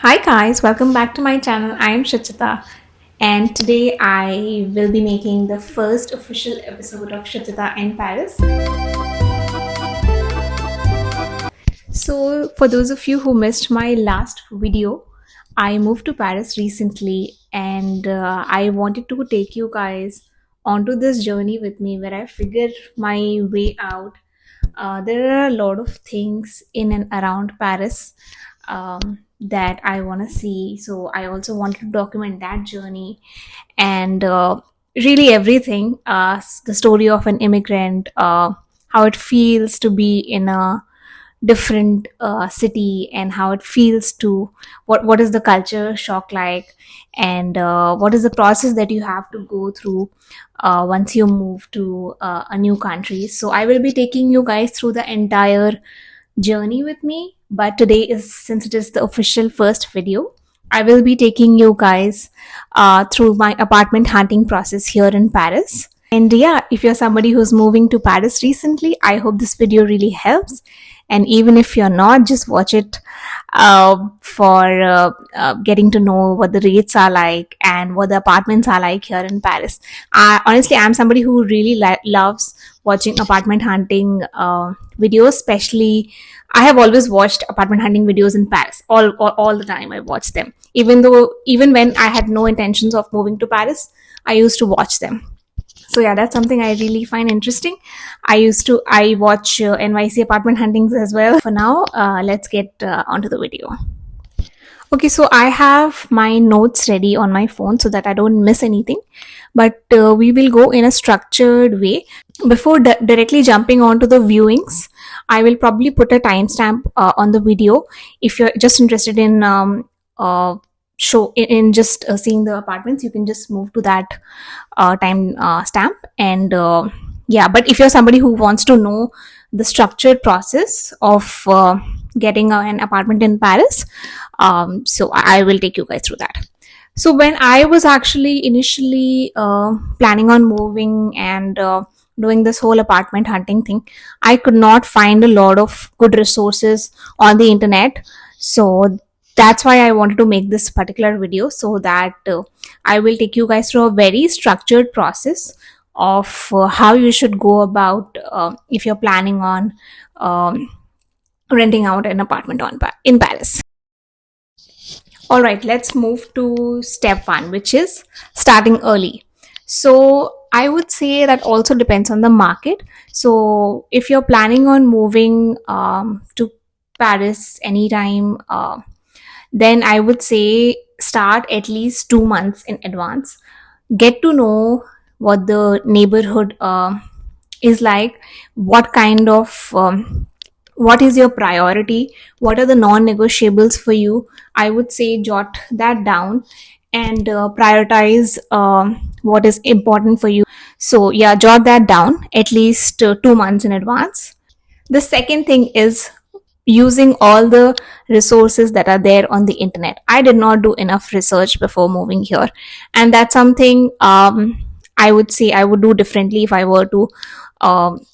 Hi guys, welcome back to my channel. I am Shachita, and today I will be making the first official episode of Shachita in Paris. So, for those of you who missed my last video, I moved to Paris recently and I wanted to take you guys onto this journey with me where I figured my way out. There are a lot of things in and around Paris that I want to see. So I also wanted to document that journey and really everything, the story of an immigrant, how it feels to be in a different city and how it feels to what is the culture shock like, and what is the process that you have to go through once you move to a new country. So I will be taking you guys through the entire journey with me, but today is, since it is the official first video, I will be taking you guys through my apartment hunting process here in Paris. And yeah, if you're somebody who's moving to Paris recently, I hope this video really helps. And even if you're not, just watch it for getting to know what the rates are like and what the apartments are like here in Paris. Honestly, I'm somebody who really loves watching apartment hunting videos, especially I have always watched apartment hunting videos in Paris. All the time I watched them. Even when I had no intentions of moving to Paris, I used to watch them. So yeah, that's something I really find interesting. I watch NYC apartment huntings as well. For now, let's get onto the video. Okay, so I have my notes ready on my phone so that I don't miss anything. But we will go in a structured way. Before directly jumping onto the viewings, I will probably put a timestamp on the video. If you're just interested in show in just seeing the apartments, you can just move to that time stamp. And yeah, but if you're somebody who wants to know the structured process of getting an apartment in Paris, so I will take you guys through that. So when I was actually initially planning on moving and doing this whole apartment hunting thing, I could not find a lot of good resources on the internet. So that's why I wanted to make this particular video, so that I will take you guys through a very structured process of how you should go about if you're planning on um, renting out an apartment in Paris. All right, let's move to step one, which is starting early. So I would say that also depends on the market. So if you're planning on moving to Paris anytime, then I would say start at least 2 months in advance. Get to know what the neighborhood is like, what kind of what is your priority, what are the non-negotiables for you. I would say jot that down and prioritize what is important for you. So yeah, jot that down at least 2 months in advance. The second thing is using all the resources that are there on the internet. I did not do enough research before moving here, and that's something I would say I would do differently if I were to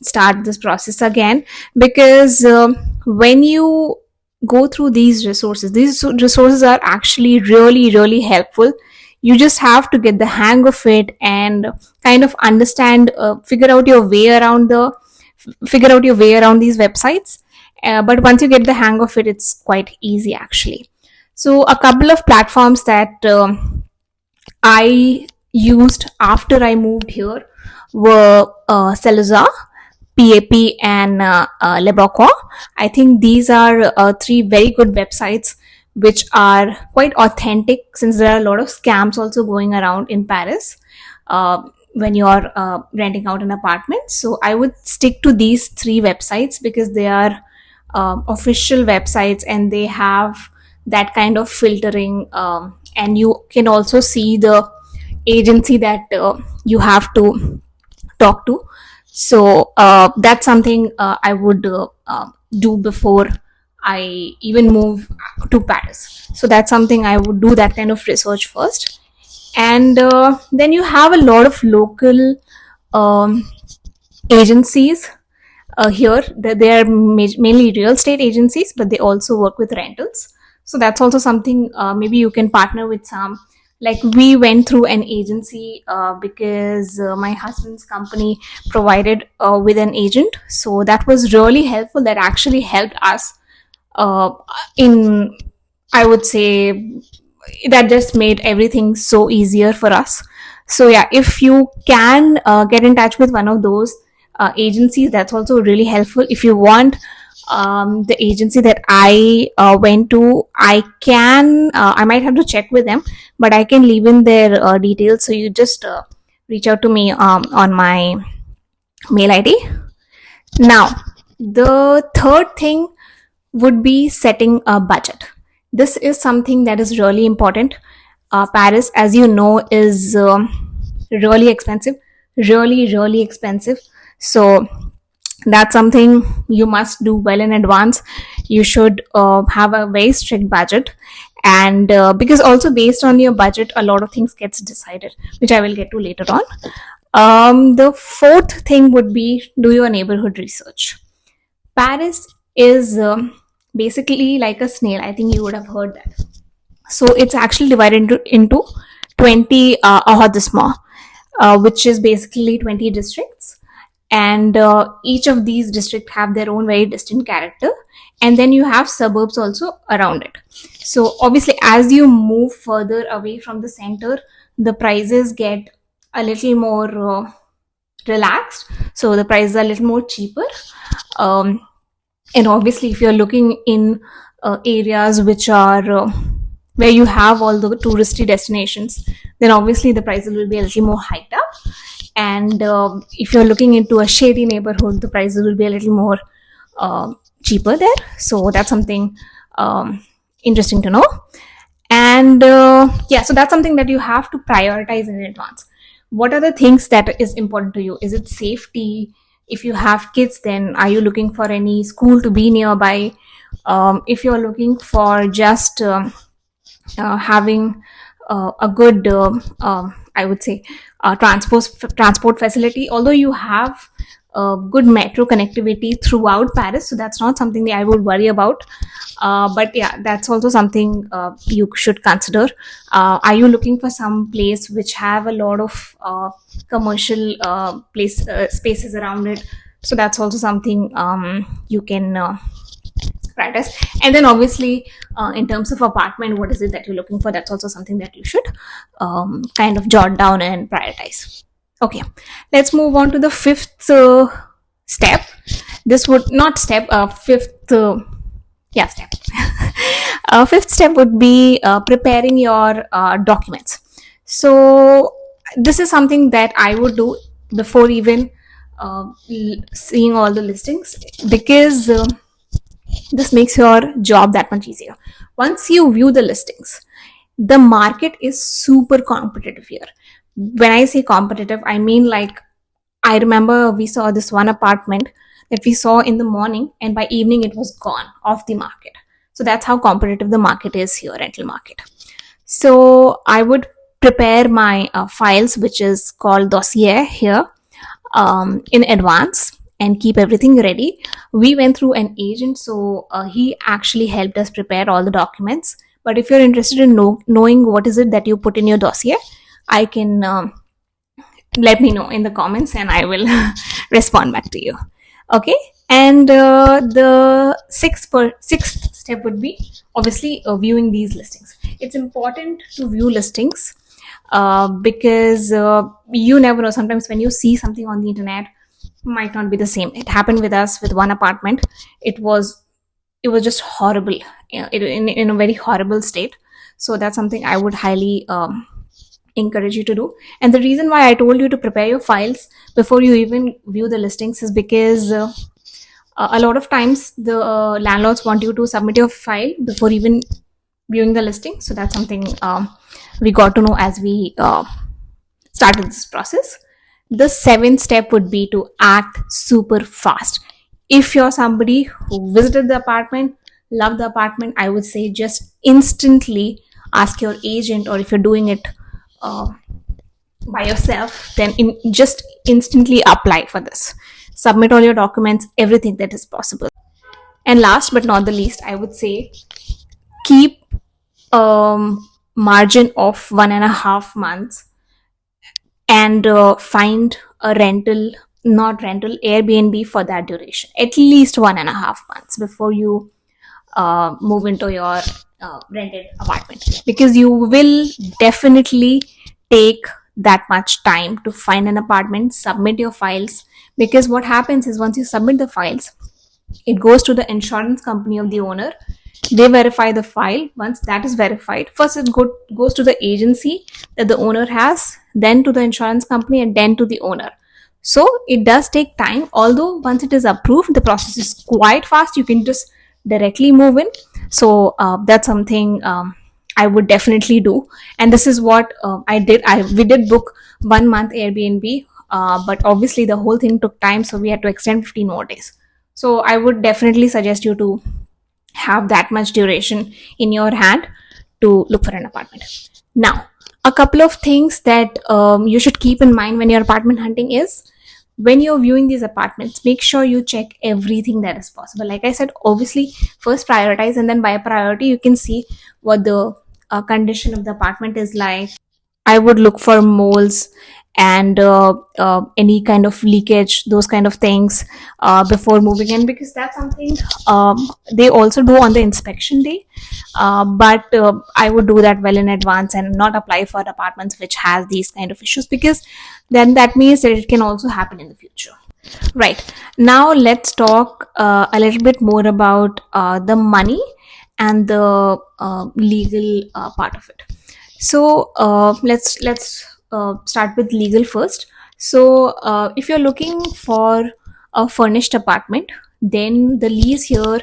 start this process again. Because when you go through these resources are actually really helpful. You just have to get the hang of it and kind of understand, figure out your way around these websites. But once you get the hang of it, it's quite easy actually. So a couple of platforms that I used after I moved here were SeLoger, PAP, and LeBonCoin. I think these are three very good websites which are quite authentic, since there are a lot of scams also going around in Paris when you're renting out an apartment. So I would stick to these three websites because they are official websites and they have that kind of filtering, and you can also see the agency that you have to talk to. So that's something I would do before I even move to Paris. So that's something I would do, that kind of research first. And then you have a lot of local um, agencies here. They are mainly real estate agencies, but they also work with rentals. So that's also something, maybe you can partner with some. Like we went through an agency because my husband's company provided with an agent, so that was really helpful. That actually helped us uh, in, I would say, that just made everything so easier for us. So yeah, if you can get in touch with one of those agencies, that's also really helpful. If you want the agency that I went to, I might have to check with them, but I can leave in their details, so you just reach out to me on my mail ID. Now, the third thing would be setting a budget. This is something that is really important. Paris, as you know, is really expensive, really expensive. So that's something you must do well in advance. You should have a very strict budget, and because also based on your budget, a lot of things gets decided, which I will get to later on. The fourth thing would be do your neighborhood research. Paris is basically like a snail. I think you would have heard that. So it's actually divided into 20 arrondissements, which is basically 20 districts. And each of these districts have their own very distinct character. And then you have suburbs also around it. So obviously, as you move further away from the center, the prices get a little more relaxed. So the prices are a little more cheaper. Um, and obviously, if you're looking in areas which are where you have all the touristy destinations, then obviously the prices will be a little more hiked up. And if you're looking into a shady neighborhood, the prices will be a little more cheaper there. So that's something interesting to know. And yeah, so that's something that you have to prioritize in advance. What are the things that is important to you? Is it safety? If you have kids, then are you looking for any school to be nearby? If you're looking for just having a good I would say transport facility, although you have good metro connectivity throughout Paris, so that's not something that I would worry about. But yeah, that's also something you should consider. Are you looking for some place which have a lot of commercial spaces around it? So that's also something you can practice. And then obviously, in terms of apartment, what is it that you're looking for? That's also something that you should kind of jot down and prioritize. Okay, let's move on to the fifth step. This would not step fifth yeah, step. Fifth step would be preparing your documents. So this is something that I would do before even seeing all the listings, because this makes your job that much easier. Once you view the listings, the market is super competitive here. When I say competitive, I mean, like, I remember we saw this one apartment that we saw in the morning, and by evening it was gone off the market. So that's how competitive the market is here, rental market. So I would prepare my files, which is called dossier here, in advance, and keep everything ready. We went through an agent, so he actually helped us prepare all the documents. But if you're interested in knowing what is it that you put in your dossier, I can let me know in the comments, and I will respond back to you. Okay. And the sixth step would be obviously viewing these listings. It's important to view listings because you never know. Sometimes when you see something on the internet, might not be the same. It happened with us with one apartment. It was just horrible, in a very horrible state. So that's something I would highly encourage you to do. And the reason why I told you to prepare your files before you even view the listings is because a lot of times the landlords want you to submit your file before even viewing the listing. So that's something we got to know as we started this process. The seventh step would be to act super fast. If you're somebody who visited the apartment, loved the apartment, I would say just instantly ask your agent, or if you're doing it by yourself, then just instantly apply for this. Submit all your documents, everything that is possible. And last but not the least, I would say keep margin of 1.5 months, and find a rental, not rental, Airbnb for that duration, at least 1.5 months before you move into your rented apartment, because you will definitely take that much time to find an apartment, submit your files. Because what happens is, once you submit the files, it goes to the insurance company of the owner. They verify the file. Once that is verified, first it goes to the agency that the owner has, then to the insurance company, and then to the owner. So it does take time, although once it is approved, the process is quite fast. You can just directly move in. So that's something I would definitely do. And this is what I did. We did book 1 month Airbnb, but obviously the whole thing took time, so we had to extend 15 more days. So I would definitely suggest you to have that much duration in your hand to look for an apartment. Now, a couple of things that you should keep in mind when you're apartment hunting is, when you're viewing these apartments, make sure you check everything that is possible. Like I said, obviously, first prioritize, and then by priority, you can see what the condition of the apartment is like. I would look for moles and any kind of leakage, those kind of things, before moving in, because that's something they also do on the inspection day. But I would do that well in advance and not apply for apartments which has these kind of issues, because then that means that it can also happen in the future. Right. Now let's talk a little bit more about the money and the legal part of it. So let's start with legal first. So if you're looking for a furnished apartment, then the lease here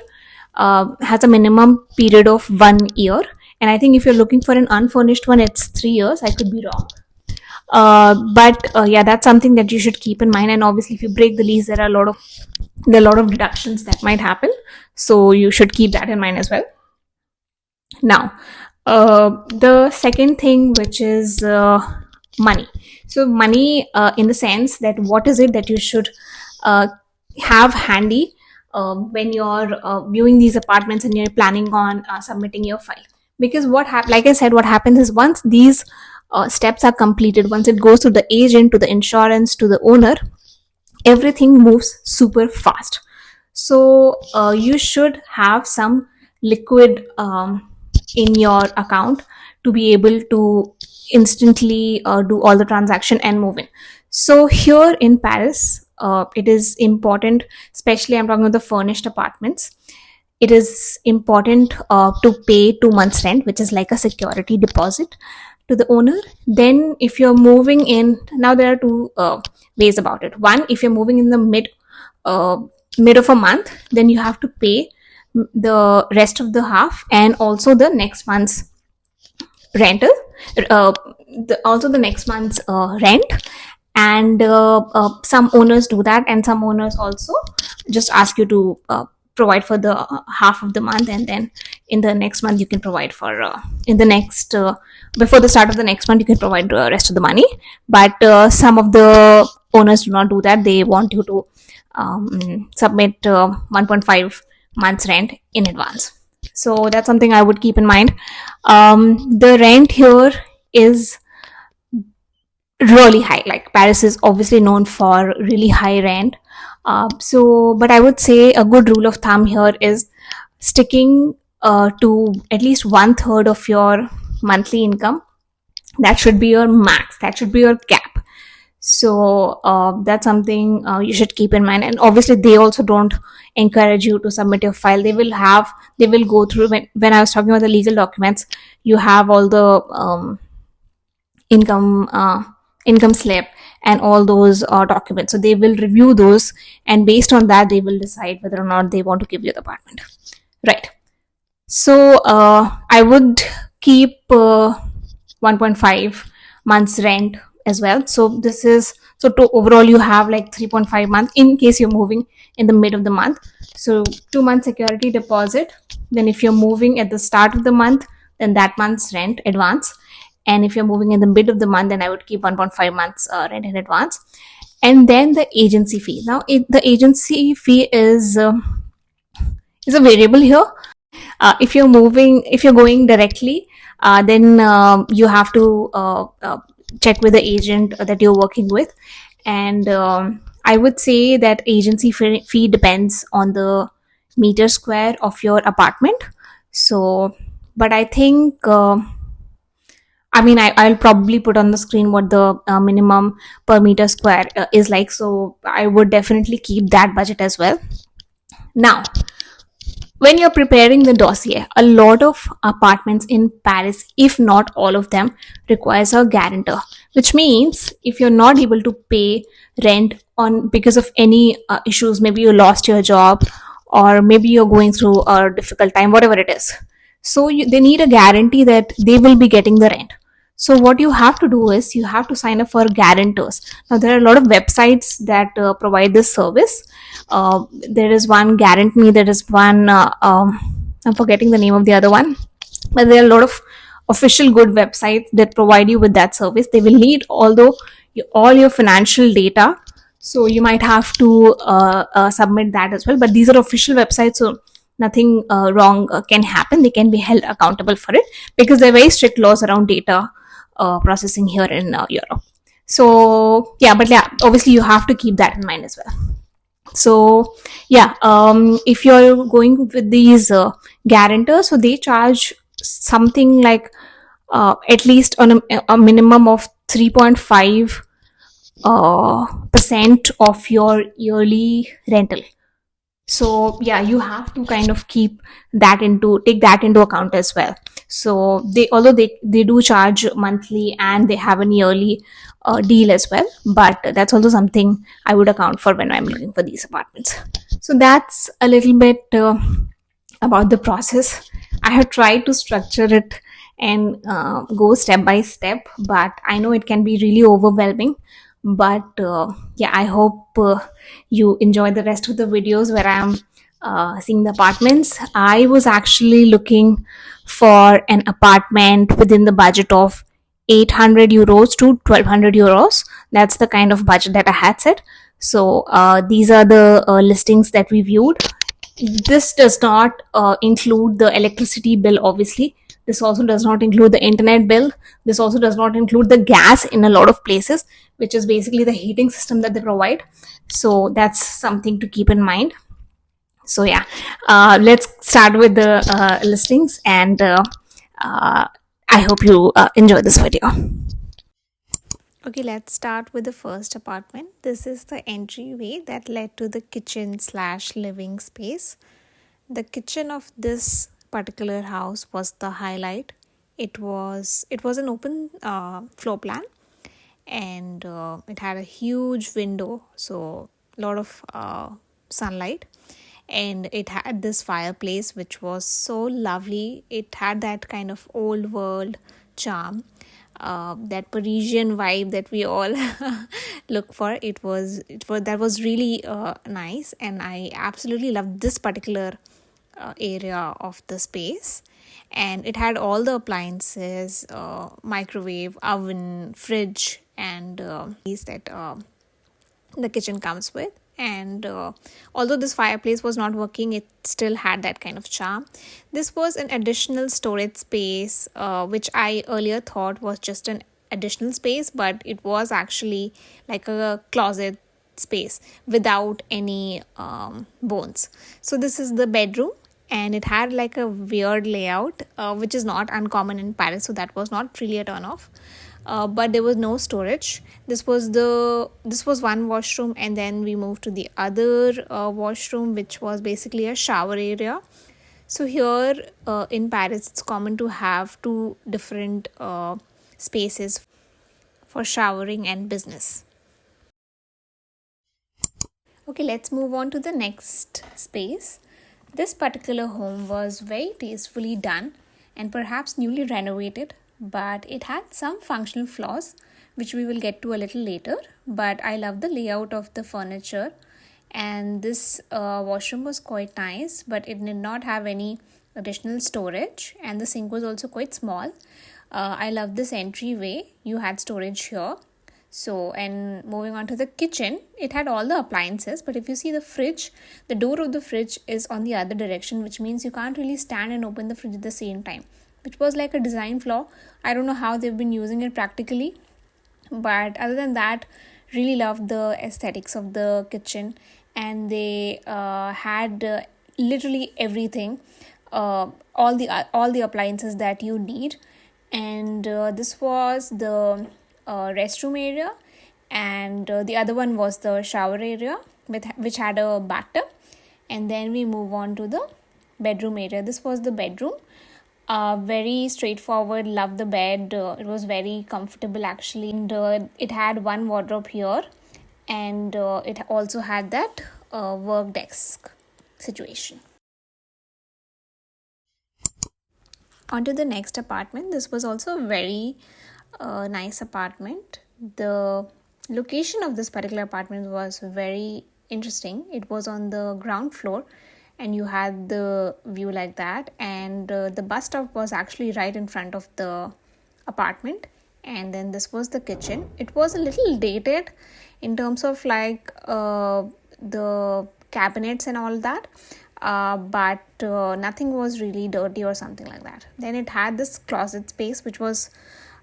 has a minimum period of 1 year, and I think if you're looking for an unfurnished one, it's 3 years. I could be wrong. But yeah, that's something that you should keep in mind. And obviously, if you break the lease, there are a lot of deductions that might happen, so you should keep that in mind as well. Now, the second thing, which is money. So money, in the sense that what is it that you should have handy when you're viewing these apartments and you're planning on submitting your file. Because like I said, what happens is, once these steps are completed, once it goes to the agent, to the insurance, to the owner, everything moves super fast. So you should have some liquid in your account to be able to instantly do all the transaction and move in. So here in Paris, it is important, especially I'm talking about the furnished apartments, it is important to pay 2 months rent, which is like a security deposit to the owner. Then if you're moving in, now there are two ways about it. One, if you're moving in the mid of a month, then you have to pay the rest of the half, and also the next month's rental, uh, also the next month's rent. And some owners do that, and some owners also just ask you to provide for the half of the month, and then in the next month you can provide for in the next before the start of the next month you can provide the rest of the money. But some of the owners do not do that. They want you to submit 1.5 months rent in advance. So that's something I would keep in mind. The rent here is really high. Like, Paris is obviously known for really high rent. But I would say a good rule of thumb here is sticking to at least 1/3 of your monthly income. That should be your max. That should be your cap. So that's something you should keep in mind. And obviously, they also don't encourage you to submit your file. They will go through, when I was talking about the legal documents, you have all the income slip and all those documents. So they will review those, and based on that, they will decide whether or not they want to give you the apartment. Right. So I would keep 1.5 months rent as well. So to overall you have like 3.5 months in case you're moving in the mid of the month. So 2 months security deposit. Then if you're moving at the start of the month, then that month's rent advance. And if you're moving in the mid of the month, then I would keep 1.5 months rent in advance. And then the agency fee. Now the agency fee is a variable here. If you're going directly, then you have to check with the agent that you're working with. And I would say that agency fee depends on the meter square of your apartment. So, but I think I'll probably put on the screen what the minimum per meter square is like. So I would definitely keep that budget as well. Now, when you're preparing the dossier, a lot of apartments in Paris, if not all of them, requires a guarantor, which means if you're not able to pay rent on because of any issues, maybe you lost your job, or maybe you're going through a difficult time, whatever it is, so they need a guarantee that they will be getting the rent. So what you have to do is you have to sign up for guarantors. Now there are a lot of websites that provide this service. There is one Garant Me, there is one I'm forgetting the name of the other one, but there are a lot of official good websites that provide you with that service. They will need all your financial data, so you might have to submit that as well, but these are official websites, so nothing wrong can happen. They can be held accountable for it because there are very strict laws around data processing here in Europe. So yeah, but yeah, obviously you have to keep that in mind as well. So yeah, if you're going with these guarantors, so they charge something like at least on a minimum of 3.5 percent of your yearly rental. So yeah, you have to kind of take that into account as well. So although they do charge monthly and they have a yearly deal as well, but that's also something I would account for when I'm looking for these apartments. So that's a little bit about the process. I have tried to structure it and go step by step, but I know it can be really overwhelming. But yeah, I hope you enjoy the rest of the videos where I'm seeing the apartments. I was actually looking for an apartment within the budget of 800 euros to 1200 euros. That's the kind of budget that I had set. So these are the listings that we viewed. This does not include the electricity bill, obviously. This also does not include the internet bill. This also does not include the gas in a lot of places, which is basically the heating system that they provide. So that's something to keep in mind. So yeah, let's start with the listings, and I hope you enjoy this video. Okay, let's start with the first apartment. This is the entryway that led to the kitchen slash living space. The kitchen of this particular house was the highlight. It was an open floor plan, and it had a huge window, so a lot of sunlight, and it had this fireplace which was so lovely. It had that kind of old world charm, that Parisian vibe that we all look for. It was that was really nice, and I absolutely loved this particular area of the space. And it had all the appliances, microwave, oven, fridge, and these that the kitchen comes with. And although this fireplace was not working, it still had that kind of charm. This was an additional storage space, which I earlier thought was just an additional space, but it was actually like a closet space without any bones. So this is the bedroom, and it had like a weird layout, which is not uncommon in Paris, so that was not really a turn off. But there was no storage. This was one washroom, and then we moved to the other washroom, which was basically a shower area. So here in Paris, it's common to have two different spaces for showering and business. Okay, let's move on to the next space. This particular home was very tastefully done and perhaps newly renovated, but it had some functional flaws, which we will get to a little later. But I love the layout of the furniture, and this washroom was quite nice, but it did not have any additional storage, and the sink was also quite small. I love this entryway. You had storage here. So, and moving on to the kitchen, it had all the appliances. But if you see the fridge, the door of the fridge is on the other direction, which means you can't really stand and open the fridge at the same time, which was like a design flaw. I don't know how they've been using it practically, but other than that, really loved the aesthetics of the kitchen. And they had literally everything, all the appliances that you need. And this was the restroom area, and the other one was the shower area which had a bathtub. And then we move on to the bedroom area. This was the bedroom. Very straightforward. Love the bed. It was very comfortable actually, and it had one wardrobe here, and it also had that work desk situation. On to the next apartment. This was also a very nice apartment. The location of this particular apartment was very interesting. It was on the ground floor, and you had the view like that, and the bus stop was actually right in front of the apartment. And then this was the kitchen. It was a little dated in terms of like the cabinets and all that, but nothing was really dirty or something like that. Then it had this closet space, which was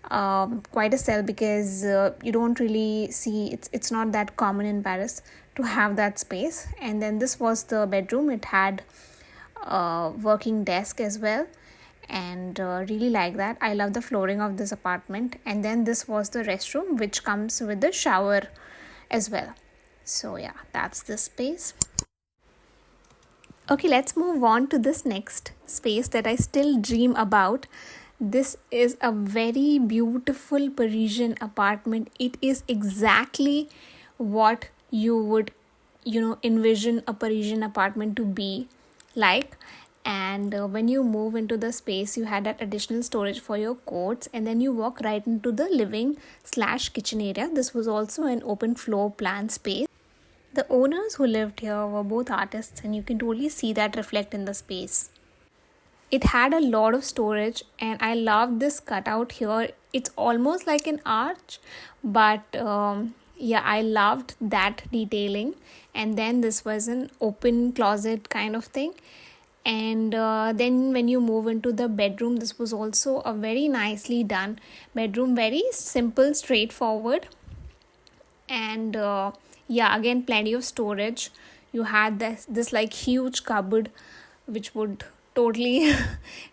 quite a sell, because you don't really see, it's not that common in Paris to have that space. And then this was the bedroom. It had a working desk as well, and really like that. I love the flooring of this apartment. And then this was the restroom, which comes with the shower as well. So yeah, that's this space. Okay, let's move on to this next space that I still dream about. This is a very beautiful Parisian apartment. It is exactly what you would, envision a Parisian apartment to be like. And when you move into the space, you had that additional storage for your coats, and then you walk right into the living/kitchen area. This was also an open floor plan space. The owners who lived here were both artists, and you can totally see that reflect in the space. It had a lot of storage, and I love this cutout here. It's almost like an arch, but yeah, I loved that detailing. And then this was an open closet kind of thing. And then when you move into the bedroom, this was also a very nicely done bedroom, very simple, straightforward. And yeah, again, plenty of storage. You had this like huge cupboard, which would totally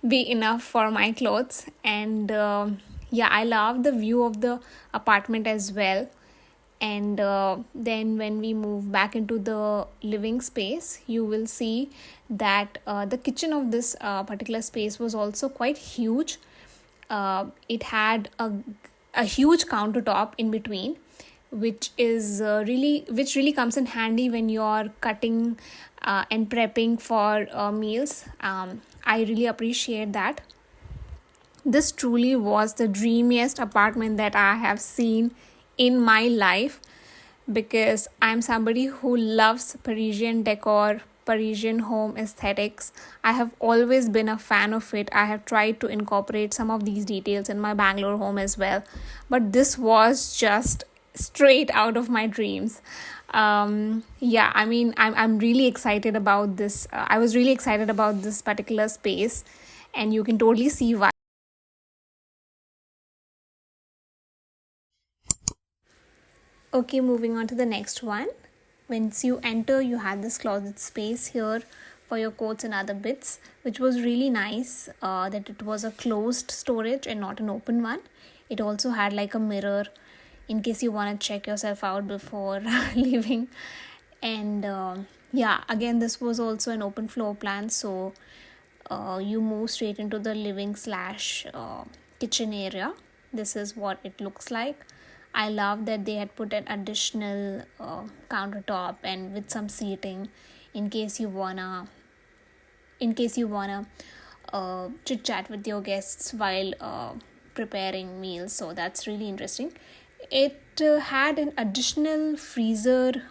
be enough for my clothes. And yeah, I love the view of the apartment as well. And then when we move back into the living space, you will see that the kitchen of this particular space was also quite huge. It had a huge countertop in between, which really comes in handy when you're cutting and prepping for meals. I really appreciate that. This truly was the dreamiest apartment that I have seen in my life, because I'm somebody who loves Parisian decor, Parisian home aesthetics. I have always been a fan of it. I have tried to incorporate some of these details in my Bangalore home as well, but this was just straight out of my dreams. Yeah, I mean, I'm really excited about this. I was really excited about this particular space, and you can totally see why. Okay, moving on to the next one. Once you enter, you had this closet space here for your coats and other bits, which was really nice, that it was a closed storage and not an open one. It also had like a mirror in case you want to check yourself out before leaving. And yeah, again, this was also an open floor plan, so you move straight into the living/kitchen area. This is what it looks like. I love that they had put an additional countertop and with some seating in case you wanna chit chat with your guests while preparing meals. So that's really interesting. It had an additional freezer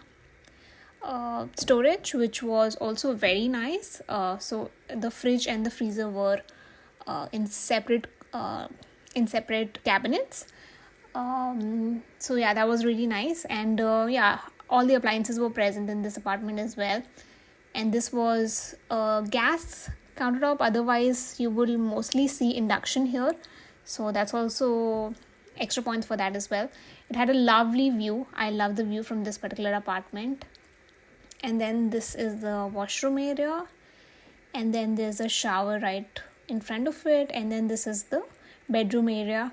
storage, which was also very nice. So the fridge and the freezer were in separate cabinets. So yeah, that was really nice. And yeah, all the appliances were present in this apartment as well. And this was a gas countertop. Otherwise, you will mostly see induction here. So that's also extra points for that as well. It had a lovely view. I love the view from this particular apartment. And then this is the washroom area, and then there's a shower right in front of it, and then this is the bedroom area.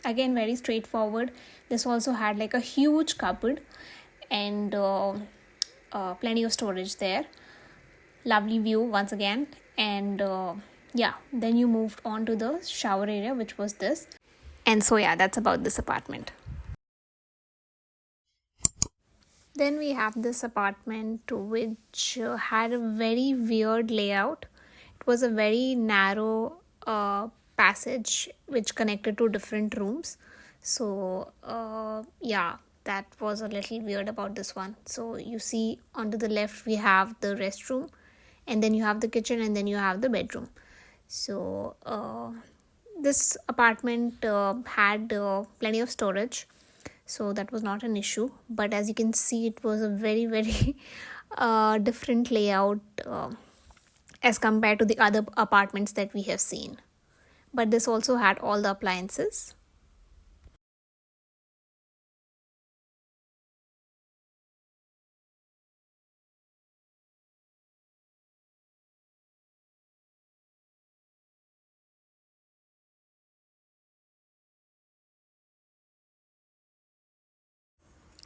Again, very straightforward. This also had like a huge cupboard and plenty of storage there. Lovely view once again. And yeah, then you moved on to the shower area, which was this. And so yeah, that's about this apartment. Then we have this apartment which had a very weird layout. It was a very narrow passage which connected to different rooms. So yeah, that was a little weird about this one. So you see onto the left we have the restroom, and then you have the kitchen, and then you have the bedroom. So this apartment had plenty of storage, so that was not an issue. But as you can see, it was a very very different layout as compared to the other apartments that we have seen. But this also had all the appliances.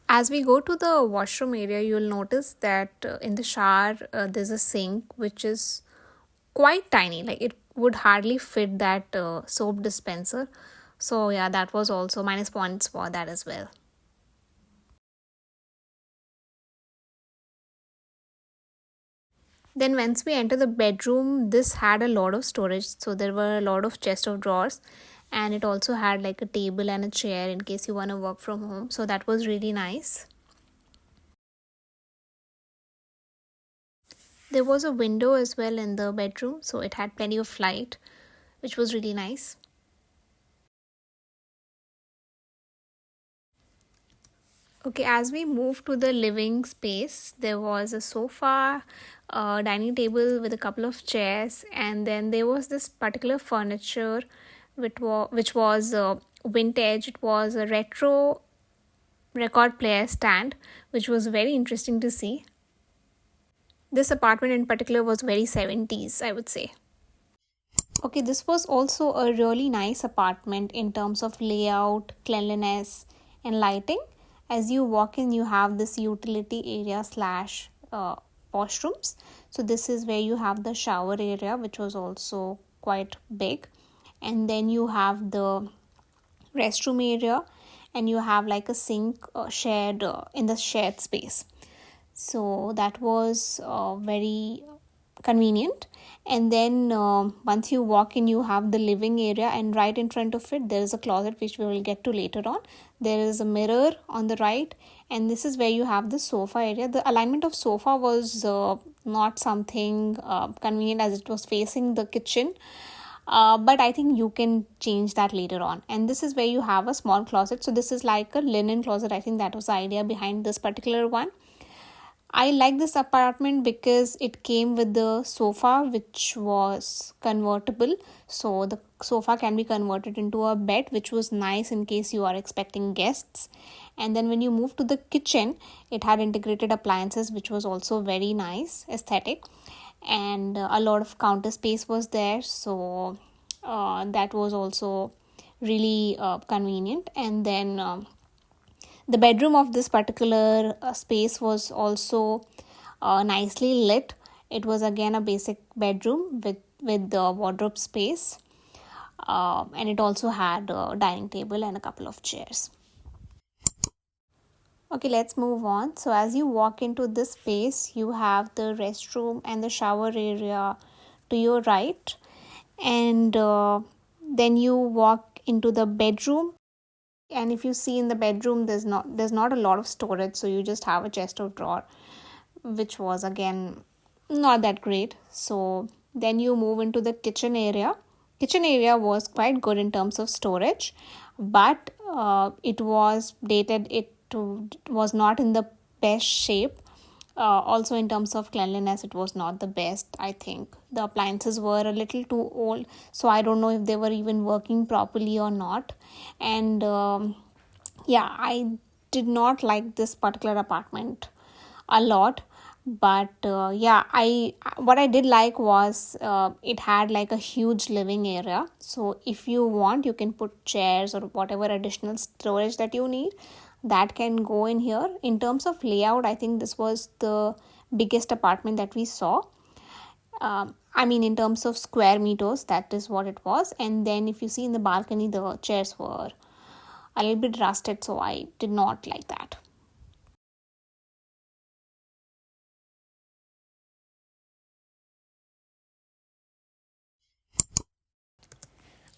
As we go to the washroom area, you'll notice that in the shower there's a sink which is quite tiny, like it would hardly fit that soap dispenser. So yeah, that was also minus points for that as well. Then once we enter the bedroom, this had a lot of storage. So there were a lot of chest of drawers, and it also had like a table and a chair in case you want to work from home. So that was really nice. There was a window as well in the bedroom, so it had plenty of light, which was really nice. Okay, as we moved to the living space, there was a sofa, a dining table with a couple of chairs, and then there was this particular furniture which was vintage. It was a retro record player stand, which was very interesting to see. This apartment in particular was very 70s, I would say. Okay, this was also a really nice apartment in terms of layout, cleanliness, and lighting. As you walk in, you have this utility area slash washrooms. So this is where you have the shower area, which was also quite big, and then you have the restroom area, and you have like a sink shared in the shared space. So that was very convenient. And then once you walk in, you have the living area, and right in front of it there is a closet which we will get to later on. There is a mirror on the right, and this is where you have the sofa area. The alignment of sofa was not something convenient as it was facing the kitchen, but I think you can change that later on. And this is where you have a small closet. So this is like a linen closet. I think that was the idea behind this particular one. I like this apartment because it came with the sofa which was convertible. So the sofa can be converted into a bed, which was nice in case you are expecting guests. And then when you move to the kitchen, it had integrated appliances, which was also very nice, aesthetic. And a lot of counter space was there. So that was also really convenient. And then the bedroom of this particular space was also nicely lit. It was again a basic bedroom with the wardrobe space, and it also had a dining table and a couple of chairs. Okay, let's move on. So as you walk into this space, you have the restroom and the shower area to your right, and then you walk into the bedroom. And if you see in the bedroom, there's not a lot of storage, so you just have a chest of drawer, which was again not that great. So then you move into the kitchen area, Kitchen area was quite good in terms of storage, but it was dated. Was not in the best shape. Also, in terms of cleanliness, it was not the best. I think the appliances were a little too old, so I don't know if they were even working properly or not. And yeah, I did not like this particular apartment a lot. But yeah, I what I did like was it had like a huge living area, so if you want you can put chairs or whatever additional storage that you need, that can go in here. In terms of layout, I think this was the biggest apartment that we saw. I mean, in terms of square meters, that is what it was. And then if you see in the balcony, the chairs were a little bit rusted, so I did not like that.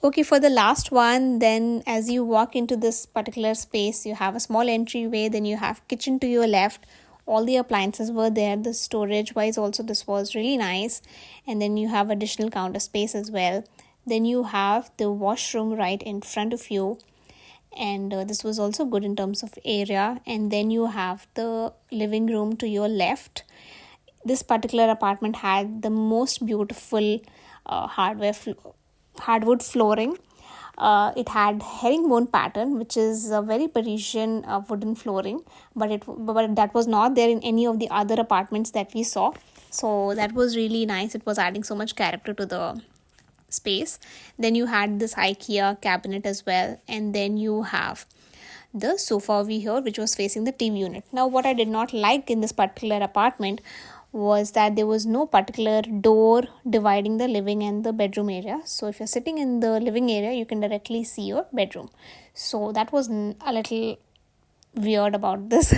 Okay, for the last one, then as you walk into this particular space, you have a small entryway, then you have kitchen to your left. All the appliances were there. The storage wise also this was really nice. And then you have additional counter space as well. Then you have the washroom right in front of you, and this was also good in terms of area. And then you have the living room to your left. This particular apartment had the most beautiful hardwood flooring. It had herringbone pattern, which is a very Parisian wooden flooring, but that was not there in any of the other apartments that we saw. So that was really nice. It was adding so much character to the space. Then you had this IKEA cabinet as well, and then you have the sofa over here, which was facing the TV unit. Now, what I did not like in this particular apartment was that there was no particular door dividing the living and the bedroom area. So if you're sitting in the living area, you can directly see your bedroom. So that was a little weird about this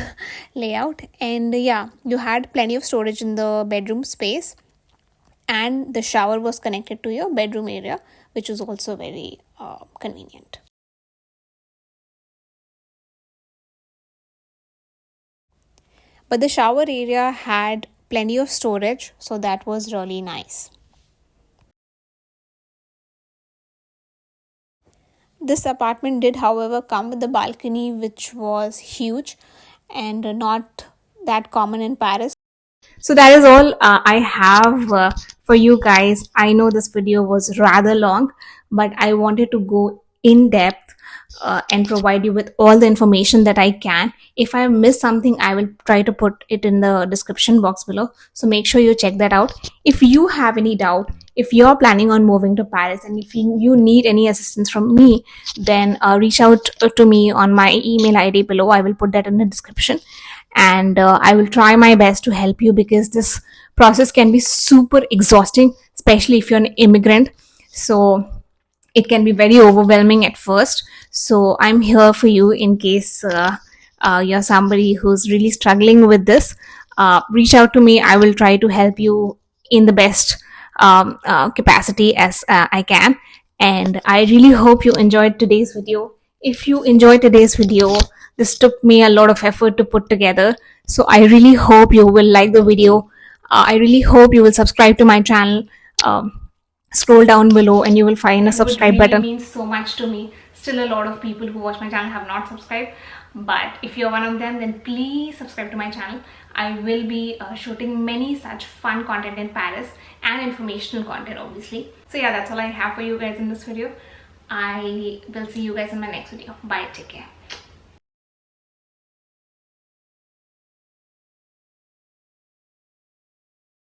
layout. And yeah, you had plenty of storage in the bedroom space, and the shower was connected to your bedroom area, which was also very convenient. But the shower area had plenty of storage, so that was really nice. This apartment did, however, come with a balcony which was huge and not that common in Paris. So that is all I have for you guys. I know this video was rather long, but I wanted to go in depth and provide you with all the information that I can. If I miss something, I will try to put it in the description box below. So make sure you check that out. If you have any doubt, if you're planning on moving to Paris, and if you need any assistance from me, then reach out to me on my email ID below. I will put that in the description, and I will try my best to help you, because this process can be super exhausting, especially if you're an immigrant. So it can be very overwhelming at first. So I'm here for you in case you're somebody who's really struggling with this. Reach out to me. I will try to help you in the best capacity as I can. And I really hope you enjoyed today's video. If you enjoyed today's video, this took me a lot of effort to put together. So I really hope you will like the video. I really hope you will subscribe to my channel. Scroll down below and you will find a subscribe button. It means so much to me. Still, a lot of people who watch my channel have not subscribed, but if you're one of them, then please subscribe to my channel. I will be shooting many such fun content in Paris and informational content, obviously. So yeah, that's all I have for you guys in this video. I will see you guys in my next video. Bye, take care.